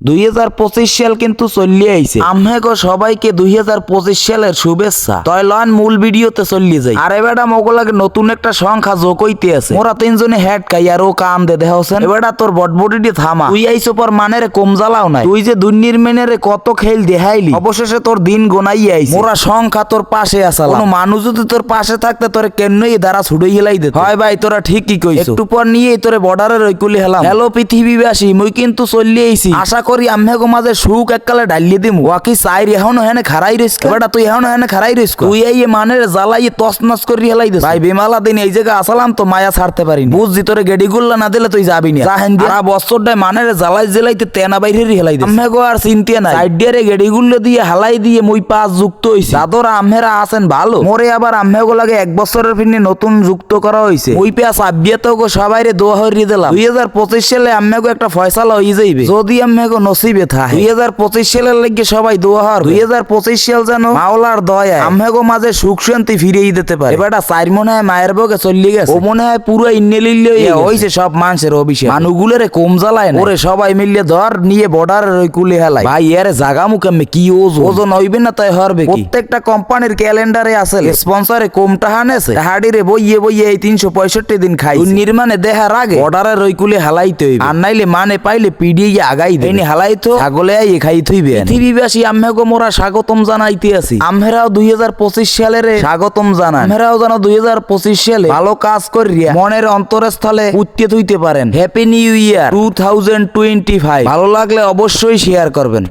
2025 সাল কিন্তু চললি আইছে। আমহেগো সবাইকে 2025 সালের শুভেচ্ছা। তয় লন মূল ভিডিওতে চললি যাই। আরে বেটা মোগলাকে নতুন একটা সংখ্যা যোগ হইতে আছে। মোরা তিনজনে হেড খাই আর ও কাম দে দেহছেন। এবারটা তোর বটবটিটি থামা। তুই আইছো পর মানের কম জ্বালাও নাই। তুই যে দুনির মেনের কত খেল দেখাইলি। অবশেষে তোর দিন গোনাই আইছে। মোরা সংখ্যা তোর পাশে আসালা। কোনো মানুষ যদি তোর পাশে থাকতে তোরে কেনই দ্বারা ছুড়ে হিলাই দিত। হয় ভাই তোরা ঠিকই কইছো। একটু পর নিয়ে তোরে বর্ডারের ওইকুলি হেলাম। হ্যালো পৃথিবীবাসী, মুই কিন্তু চললি আইছি। আশা করি আমহেগো মাঝে সুখ এককালে ডালিয়ে দিমু। ওয়াকি চাইর এখনো হেনে খারাই রইস। বেটা তুই এখনো হেনে খারাই রইস। তুই এই মানের জ্বালাই তছনছ করে হেলাই দিস। ভাই বিমালা দিন এই জায়গা আসালাম তো মায়া ছাড়তে পারিনি। বুঝছি তোরে গেডি গুল্লা না দিলে তুই যাবি না। জাহেন সারা বছরটাই মানের জ্বালাই জেলাইতে তেনা বাইরে হেলাই দিস। আমহেগো আর চিন্তা নাই। সাইড দিয়ে গেডি গুল্লো দিয়ে হালাই দিয়ে মুই পাঁচ যুক্ত হইছি। দাদরা আমহেরা আছেন ভালো। মোরে আবার আমহেগো লাগে 1 বছরের ফিরনি নতুন যুক্ত করা হইছে। ওই পেয়া সাবিয়াতেও গো সবাইরে দোয়া হরিয়ে দিলাম। 2025 সালে আমহেগো একটা ফয়সালা হয়ে যাইবে। যদি আমহেগো নসিবে থাকে। 2025 সালের লাগি সবাই দোয়া হর। 2025 সাল যেন মাওলার দয়ায় আমহেগো মাঝে সুখ শান্তি ফিরিয়ে দিতে পারে। এবারটা চার মনে হয় মায়ের বকে চলি গেছে। ও মনে হয় পুরো ইন্নেলিল্লে হইছে সব মানুষের অভিষেক। মানুষগুলোরে কম জ্বালায় না। ওরে সবাই মিললে ধর নিয়ে বর্ডারের ওই কুলে হেলাই। ভাই এর জাগা মুখামে কি ওজন হইবে না তাই হরবে কি। প্রত্যেকটা কোম্পানির ক্যালেন্ডারে আছে স্পন্সরে কম টাহা নেছে। হাড়িরে বইয়ে বইয়ে এই 365 দিন খাই। নির্মাণে দেখার আগে বর্ডারের ওই কুলে হালাইতে হইবে। আর নাইলে মানে পাইলে পিডিয়ে আগাই দেনি হালাই তো ছাগলে আই খাই থইবে। পৃথিবীবাসী আমহেগো মোরা স্বাগতম জানাইতে আছি। আমহেরাও 2025 সালের স্বাগতম জানান। আমহেরাও যেন 2025 সালে ভালো কাজ করিয়া মনের অন্তরস্থলে উঠতে থইতে পারেন। Happy new year 2025। ভালো লাগলে অবশ্যই শেয়ার করবেন।